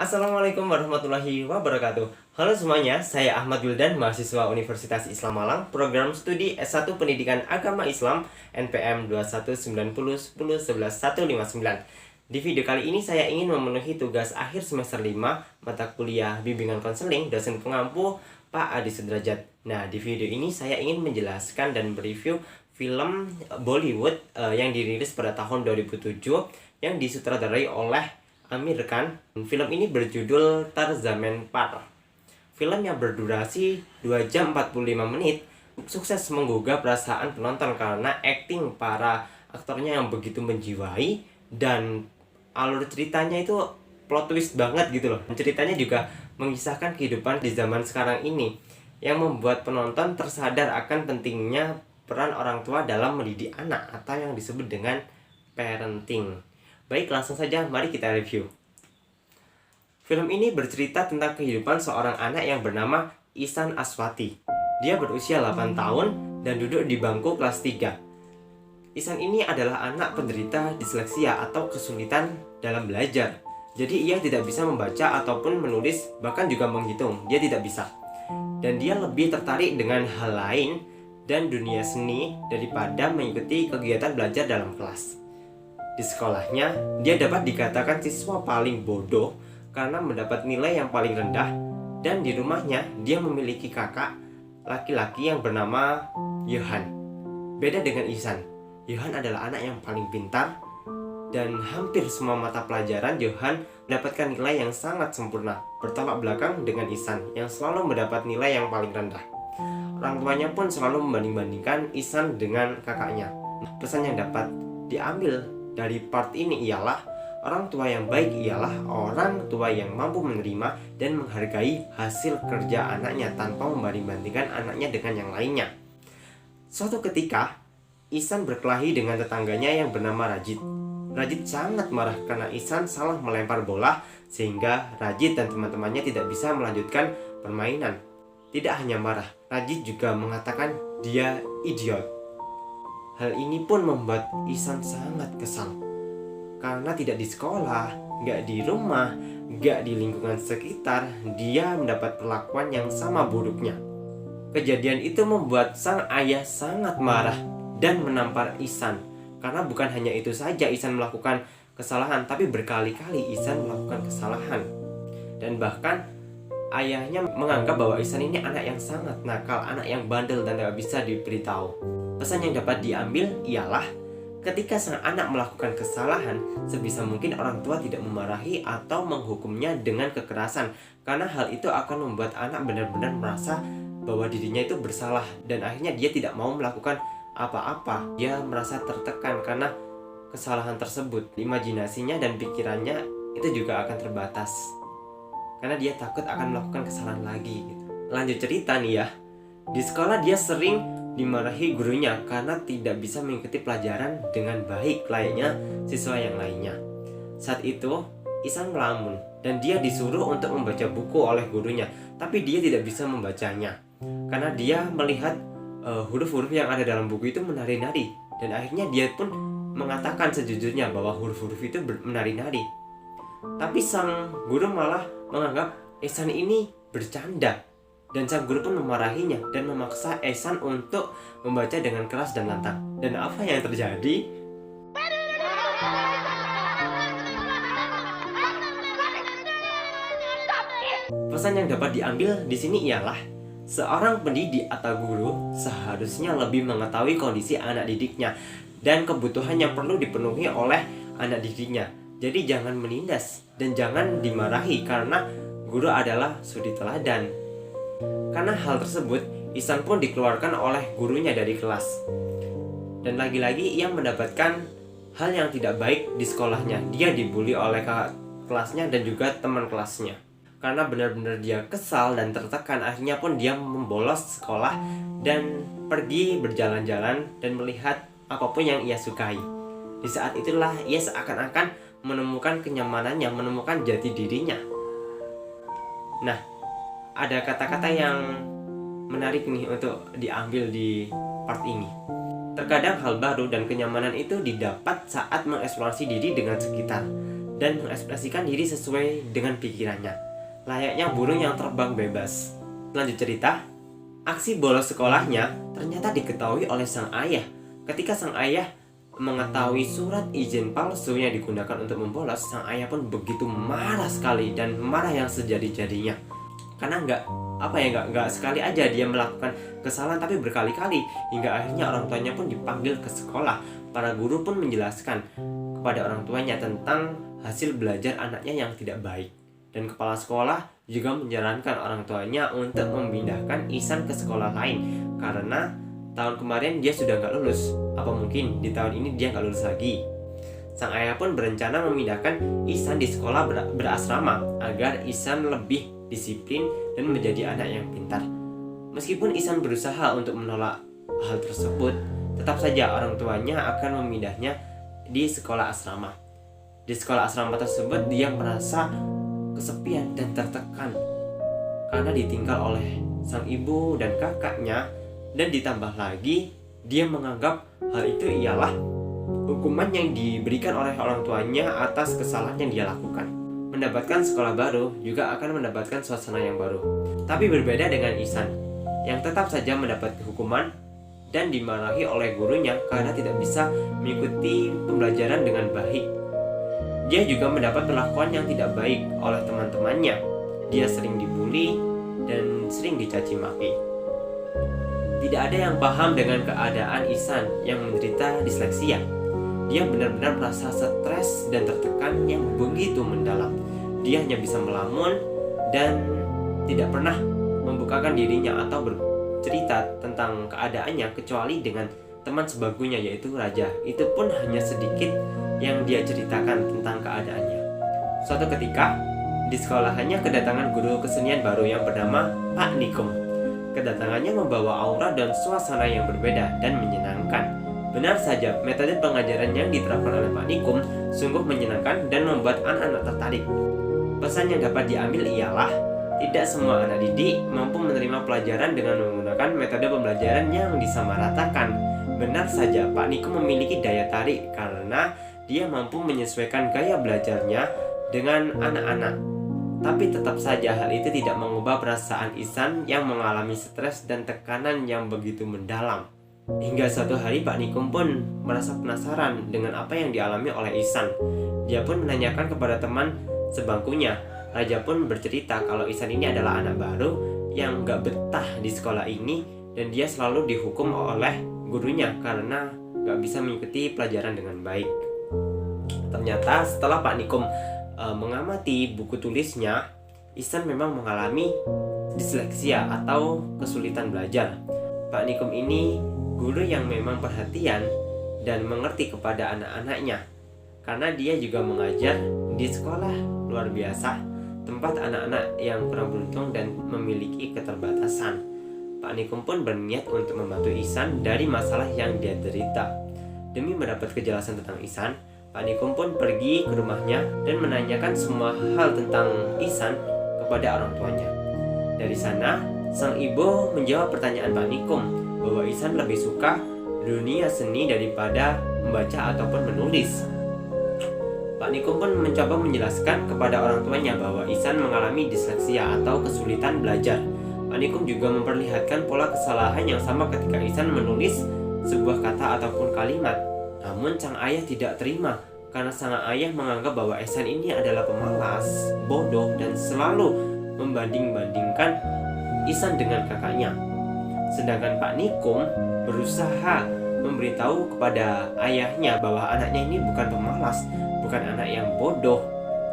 Assalamualaikum warahmatullahi wabarakatuh. Halo semuanya, saya Ahmad Wildan, mahasiswa Universitas Islam Malang, program studi S1 Pendidikan Agama Islam, NPM 219010159. Di video kali ini saya ingin memenuhi tugas akhir semester 5 mata kuliah Bimbingan Konseling dosen pengampu Pak Adi Sudrajat. Nah, di video ini saya ingin menjelaskan dan mereview film Bollywood yang dirilis pada tahun 2007 yang disutradarai oleh Amir Khan. Film ini berjudul Tarzan Par. Film yang berdurasi 2 jam 45 menit sukses menggugah perasaan penonton karena akting para aktornya yang begitu menjiwai dan alur ceritanya itu plot twist banget gitu loh. Ceritanya juga mengisahkan kehidupan di zaman sekarang ini yang membuat penonton tersadar akan pentingnya peran orang tua dalam mendidik anak atau yang disebut dengan parenting. Baik, langsung saja mari kita review. Film ini bercerita tentang kehidupan seorang anak yang bernama Ihsan Aswati. Dia berusia 8 tahun dan duduk di bangku kelas 3. Ihsan ini adalah anak penderita disleksia atau kesulitan dalam belajar. Jadi ia tidak bisa membaca ataupun menulis, bahkan juga menghitung. Dia tidak bisa. Dan dia lebih tertarik dengan hal lain dan dunia seni daripada mengikuti kegiatan belajar dalam kelas. Di sekolahnya, dia dapat dikatakan siswa paling bodoh karena mendapat nilai yang paling rendah, dan di rumahnya dia memiliki kakak laki-laki yang bernama Johan. Beda dengan Ihsan, Johan adalah anak yang paling pintar dan hampir semua mata pelajaran Johan mendapatkan nilai yang sangat sempurna, bertolak belakang dengan Ihsan yang selalu mendapat nilai yang paling rendah. Orang tuanya pun selalu membanding-bandingkan Ihsan dengan kakaknya. Pesan yang dapat diambil dari part ini ialah orang tua yang baik ialah orang tua yang mampu menerima dan menghargai hasil kerja anaknya tanpa membanding-bandingkan anaknya dengan yang lainnya. Suatu ketika, Ihsan berkelahi dengan tetangganya yang bernama Rajit. Rajit sangat marah karena Ihsan salah melempar bola sehingga Rajit dan teman-temannya tidak bisa melanjutkan permainan. Tidak hanya marah, Rajit juga mengatakan dia idiot. Hal ini pun membuat Ihsan sangat kesal. Karena tidak di sekolah, nggak di rumah, nggak di lingkungan sekitar, dia mendapat perlakuan yang sama buruknya. Kejadian itu membuat sang ayah sangat marah dan menampar Ihsan. Karena bukan hanya itu saja Ihsan melakukan kesalahan, tapi berkali-kali Ihsan melakukan kesalahan. Dan bahkan ayahnya menganggap bahwa Ihsan ini anak yang sangat nakal, anak yang bandel dan tidak bisa diberitahu. Pesan yang dapat diambil ialah ketika sang anak melakukan kesalahan, sebisa mungkin orang tua tidak memarahi atau menghukumnya dengan kekerasan, karena hal itu akan membuat anak benar-benar merasa bahwa dirinya itu bersalah dan akhirnya dia tidak mau melakukan apa-apa. Dia merasa tertekan karena kesalahan tersebut. Imajinasinya dan pikirannya itu juga akan terbatas karena dia takut akan melakukan kesalahan lagi gitu. Lanjut cerita nih ya. Di sekolah dia sering dimarahi gurunya karena tidak bisa mengikuti pelajaran dengan baik layaknya siswa yang lainnya. Saat itu, Ihsan melamun dan dia disuruh untuk membaca buku oleh gurunya, tapi dia tidak bisa membacanya karena dia melihat huruf-huruf yang ada dalam buku itu menari-nari, dan akhirnya dia pun mengatakan sejujurnya bahwa huruf-huruf itu menari-nari. Tapi sang guru malah menganggap Ihsan ini bercanda. Dan sang guru pun memarahinya dan memaksa Ihsan untuk membaca dengan keras dan lantang. Dan apa yang terjadi? Pesan yang dapat diambil di sini ialah seorang pendidik atau guru seharusnya lebih mengetahui kondisi anak didiknya dan kebutuhan yang perlu dipenuhi oleh anak didiknya. Jadi jangan menindas dan jangan dimarahi karena guru adalah suri teladan. Karena hal tersebut, Ihsan pun dikeluarkan oleh gurunya dari kelas. Dan lagi-lagi ia mendapatkan hal yang tidak baik di sekolahnya. Dia dibully oleh kakak kelasnya dan juga teman kelasnya. Karena benar-benar dia kesal dan tertekan, akhirnya pun dia membolos sekolah dan pergi berjalan-jalan dan melihat apapun yang ia sukai. Di saat itulah ia seakan-akan menemukan kenyamanannya, menemukan jati dirinya. Nah, ada kata-kata yang menarik nih untuk diambil di part ini. Terkadang hal baru dan kenyamanan itu didapat saat mengeksplorasi diri dengan sekitar. dan mengekspresikan diri sesuai dengan pikirannya, layaknya burung yang terbang bebas. Lanjut cerita, aksi bolos sekolahnya ternyata diketahui oleh sang ayah. Ketika sang ayah mengetahui surat izin palsu yang digunakan untuk membolos, sang ayah pun begitu marah sekali, dan marah yang sejadi-jadinya. Karena nggak sekali aja dia melakukan kesalahan, tapi berkali-kali, hingga akhirnya orang tuanya pun dipanggil ke sekolah. Para guru pun menjelaskan kepada orang tuanya tentang hasil belajar anaknya yang tidak baik, dan kepala sekolah juga menyarankan orang tuanya untuk memindahkan Ihsan ke sekolah lain karena tahun kemarin dia sudah nggak lulus. Apa mungkin di tahun ini dia nggak lulus lagi? Sang ayah pun berencana memindahkan Ihsan di sekolah berasrama agar Ihsan lebih disiplin dan menjadi anak yang pintar. Meskipun Ihsan berusaha untuk menolak hal tersebut, tetap saja orang tuanya akan memindahnya di sekolah asrama. Di sekolah asrama tersebut dia merasa kesepian dan tertekan karena ditinggal oleh sang ibu dan kakaknya, dan ditambah lagi dia menganggap hal itu ialah hukuman yang diberikan oleh orang tuanya atas kesalahan yang dia lakukan. Mendapatkan sekolah baru juga akan mendapatkan suasana yang baru. Tapi berbeda dengan Ihsan yang tetap saja mendapat hukuman dan dimarahi oleh gurunya karena tidak bisa mengikuti pembelajaran dengan baik. Dia juga mendapat perlakuan yang tidak baik oleh teman-temannya. Dia sering dibully dan sering dicaci maki. Tidak ada yang paham dengan keadaan Ihsan yang menderita disleksia. Dia benar-benar merasa stres dan tertekan yang begitu mendalam. Dia hanya bisa melamun dan tidak pernah membukakan dirinya atau bercerita tentang keadaannya kecuali dengan teman sebagunya, yaitu Raja. Itu pun hanya sedikit yang dia ceritakan tentang keadaannya. Suatu ketika di sekolahannya kedatangan guru kesenian baru yang bernama Pak Nikum. Kedatangannya membawa aura dan suasana yang berbeda dan menyenangkan. Benar saja, metode pengajaran yang diterapkan oleh Pak Nikum sungguh menyenangkan dan membuat anak-anak tertarik. Pesan yang dapat diambil ialah tidak semua anak didik mampu menerima pelajaran dengan menggunakan metode pembelajaran yang disamaratakan. Benar saja, Pak Nikum memiliki daya tarik karena dia mampu menyesuaikan gaya belajarnya dengan anak-anak. Tapi tetap saja hal itu tidak mengubah perasaan Ihsan yang mengalami stres dan tekanan yang begitu mendalam. Hingga suatu hari Pak Nikum pun merasa penasaran dengan apa yang dialami oleh Ihsan. Dia pun menanyakan kepada teman sebangkunya. Raja pun bercerita kalau Ihsan ini adalah anak baru yang gak betah di sekolah ini, dan dia selalu dihukum oleh gurunya karena gak bisa mengikuti pelajaran dengan baik. Ternyata setelah Pak Nikum mengamati buku tulisnya, Ihsan memang mengalami disleksia atau kesulitan belajar. Pak Nikum ini guru yang memang perhatian dan mengerti kepada anak-anaknya, karena dia juga mengajar di sekolah luar biasa, tempat anak-anak yang kurang beruntung dan memiliki keterbatasan. Pak Nikum pun berniat untuk membantu Ihsan dari masalah yang dia derita. Demi mendapat kejelasan tentang Ihsan, Pak Nikum pun pergi ke rumahnya dan menanyakan semua hal tentang Ihsan kepada orang tuanya. Dari sana, sang ibu menjawab pertanyaan Pak Nikum bahwa Ihsan lebih suka dunia seni daripada membaca ataupun menulis. Pak Nikum pun mencoba menjelaskan kepada orang tuanya bahwa Ihsan mengalami disleksia atau kesulitan belajar. Pak Nikum juga memperlihatkan pola kesalahan yang sama ketika Ihsan menulis sebuah kata ataupun kalimat. Namun sang ayah tidak terima karena sang ayah menganggap bahwa Ihsan ini adalah pemalas, bodoh, dan selalu membanding-bandingkan Ihsan dengan kakaknya. Sedangkan Pak Nikum berusaha memberitahu kepada ayahnya bahwa anaknya ini bukan pemalas, bukan anak yang bodoh,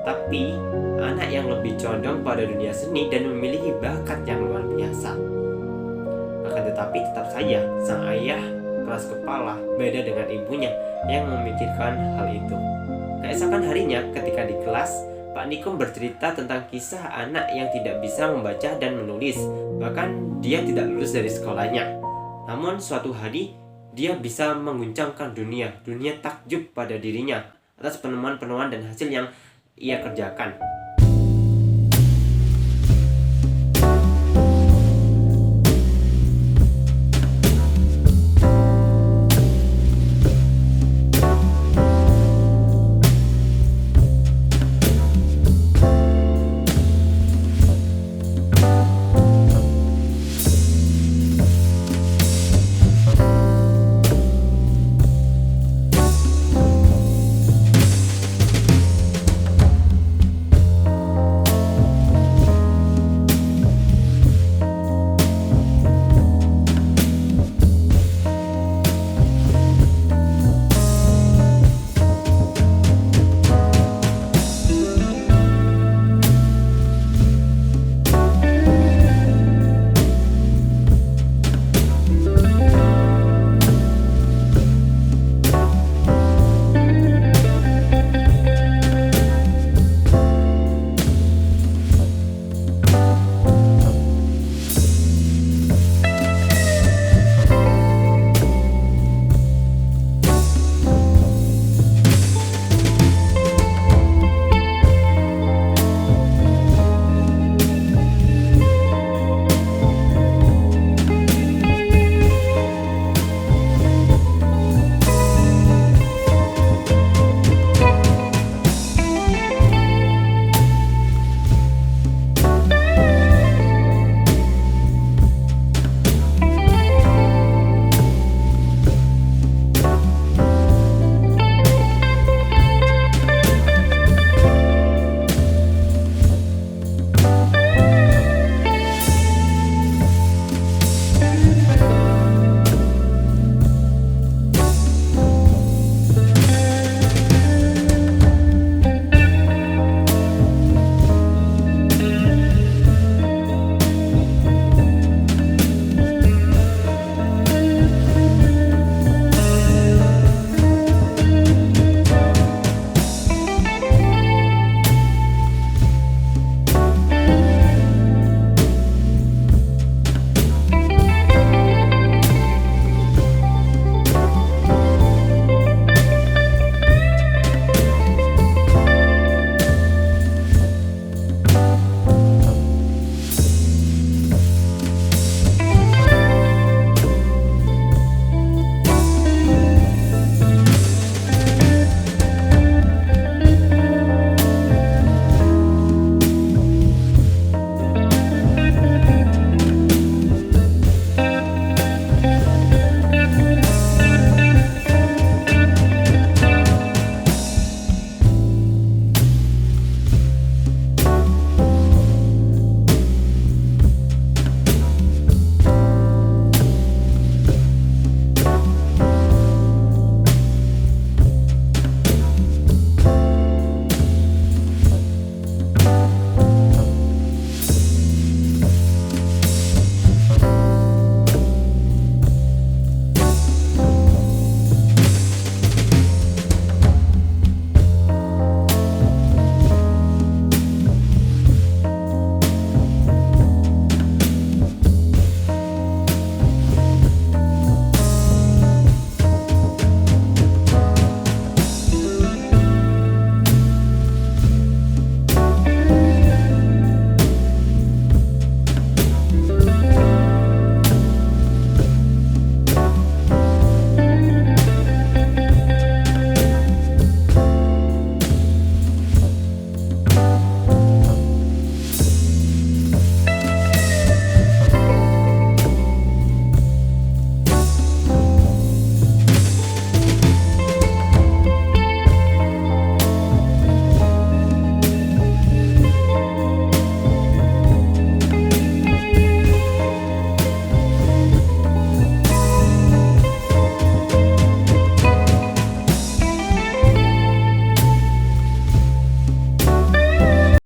tapi anak yang lebih condong pada dunia seni dan memiliki bakat yang luar biasa. Akan tetapi tetap saja sang ayah keras kepala, beda dengan ibunya yang memikirkan hal itu. Keesokan harinya ketika di kelas, Pak Nikum bercerita tentang kisah anak yang tidak bisa membaca dan menulis. Bahkan dia tidak lulus dari sekolahnya. Namun suatu hari dia bisa mengguncangkan dunia takjub pada dirinya atas penemuan-penemuan dan hasil yang ia kerjakan.